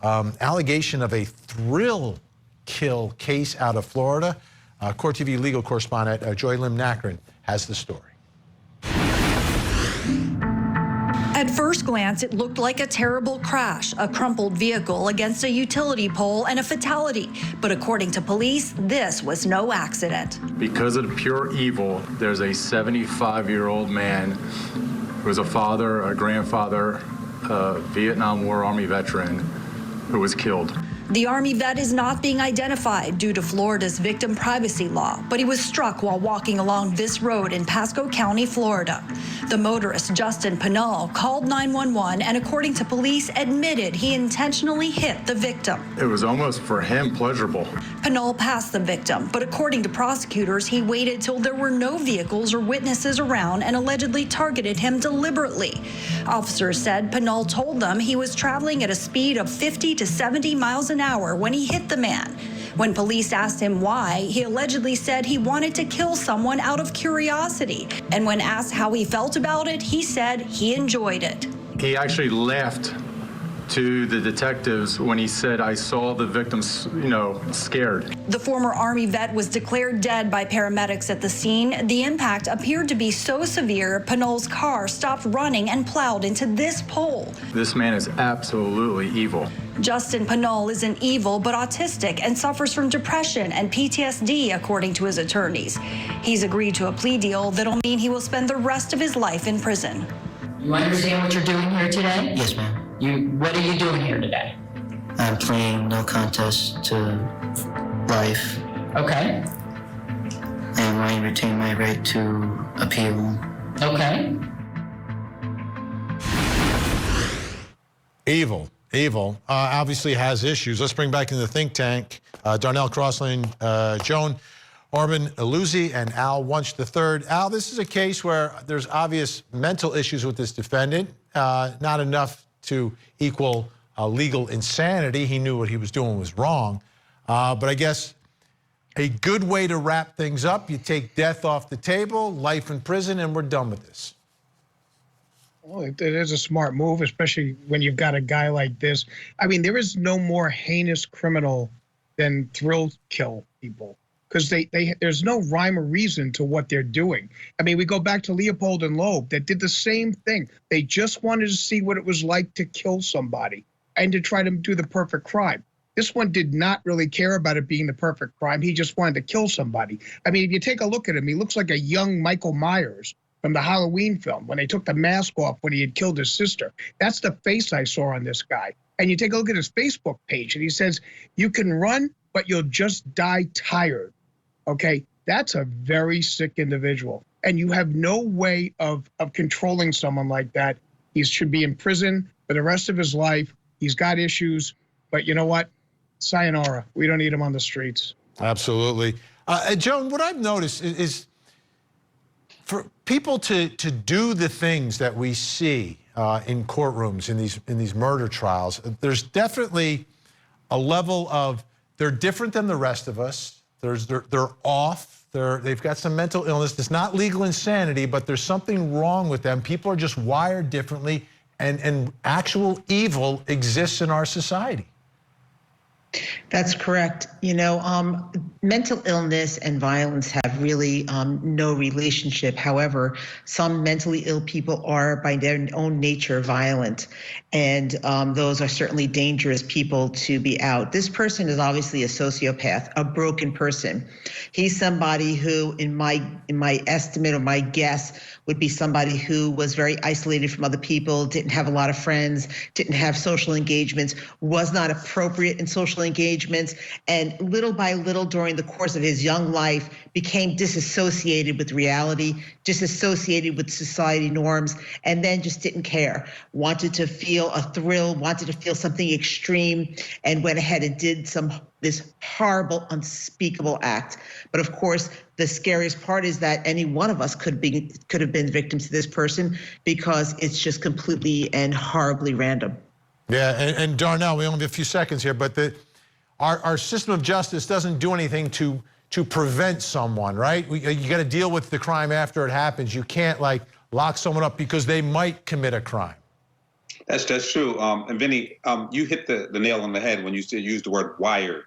Allegation of a thrill kill case out of Florida. Court TV legal correspondent Joy Lim Nakrin has the story. At first glance, it looked like a terrible crash, a crumpled vehicle against a utility pole, and a fatality. But according to police, this was no accident. Because of pure evil, there's a 75-year-old man who was a father, a grandfather, a Vietnam War Army veteran who was killed. The Army vet is not being identified due to Florida's victim privacy law, but he was struck while walking along this road in Pasco County, Florida. The motorist, Justyn Pennell, called 911 and, according to police, admitted he intentionally hit the victim. It was almost, for him, pleasurable. Pennell passed the victim, but according to prosecutors, he waited till there were no vehicles or witnesses around and allegedly targeted him deliberately. Officers said Pennell told them he was traveling at a speed of 50 to 70 miles an hour when he hit the man. When police asked him why, he allegedly said he wanted to kill someone out of curiosity. And when asked how he felt about it, he said he enjoyed it. He actually laughed to the detectives when he said, "I saw the victims, scared." The former Army vet was declared dead by paramedics at the scene. The impact appeared to be so severe, Pennell's car stopped running and plowed into this pole. This man is absolutely evil. Justyn Pennell isn't evil but autistic and suffers from depression and PTSD, according to his attorneys. He's agreed to a plea deal that'll mean he will spend the rest of his life in prison. You understand what you're doing here today? Yes, ma'am. What are you doing here today? I'm pleading no contest to life. Okay. And I retain my right to appeal. Okay. Evil obviously has issues. Let's bring back in the think tank Darnell Crossley, Joan Orban Iluzzi, and Al Wunsch III. Al, this is a case where there's obvious mental issues with this defendant, not enough to equal legal insanity. He knew what he was doing was wrong. But I guess a good way to wrap things up, you take death off the table, life in prison, and we're done with this. Well, it is a smart move, especially when you've got a guy like this. I mean, there is no more heinous criminal than thrill kill people, because there's no rhyme or reason to what they're doing. I mean, we go back to Leopold and Loeb that did the same thing. They just wanted to see what it was like to kill somebody and to try to do the perfect crime. This one did not really care about it being the perfect crime. He just wanted to kill somebody. I mean, if you take a look at him, he looks like a young Michael Myers from the Halloween film when they took the mask off when he had killed his sister. That's the face I saw on this guy. And you take a look at his Facebook page and he says, "You can run, but you'll just die tired." Okay, that's a very sick individual. And you have no way of controlling someone like that. He should be in prison for the rest of his life. He's got issues, but you know what? Sayonara. We don't need him on the streets. Absolutely. Joan, what I've noticed is for people to do the things that we see in courtrooms, in these murder trials, there's definitely a level of, they're different than the rest of us. They're off. They've got some mental illness. It's not legal insanity, but there's something wrong with them. People are just wired differently, and actual evil exists in our society. That's correct. You know, mental illness and violence have really no relationship. However, some mentally ill people are by their own nature violent, and those are certainly dangerous people to be out. This person is obviously a sociopath, a broken person. He's somebody who, in my estimate or my guess, would be somebody who was very isolated from other people, didn't have a lot of friends, didn't have social engagements, was not appropriate in social engagements, and little by little during the course of his young life became disassociated with reality, disassociated with society norms, and then just didn't care. Wanted to feel a thrill, wanted to feel something extreme, and went ahead and did this horrible, unspeakable act. But of course, the scariest part is that any one of us could have been victims to this person, because it's just completely and horribly random. Yeah, and Darnell, we only have a few seconds here, but our system of justice doesn't do anything to prevent someone, right? You got to deal with the crime after it happens. You can't like lock someone up because they might commit a crime. That's true. And Vinny, you hit the nail on the head when you used the word wired.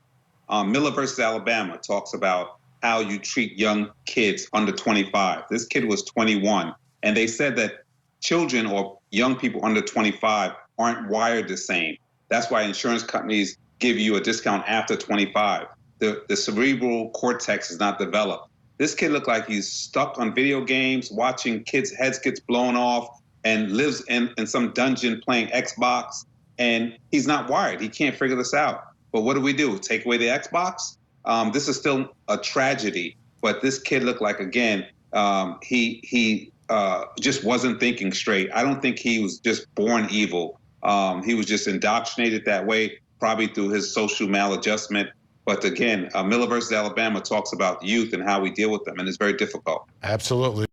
Miller versus Alabama talks about how you treat young kids under 25. This kid was 21, and they said that children or young people under 25 aren't wired the same. That's why insurance companies give you a discount after 25. The cerebral cortex is not developed. This kid looked like he's stuck on video games, watching kids' heads get blown off, and lives in some dungeon playing Xbox, and he's not wired. He can't figure this out. But what do? Take away the Xbox? This is still a tragedy, but this kid looked like, again, he just wasn't thinking straight. I don't think he was just born evil. He was just indoctrinated that way, probably through his social maladjustment. But again, Miller versus Alabama talks about youth and how we deal with them, and it's very difficult. Absolutely.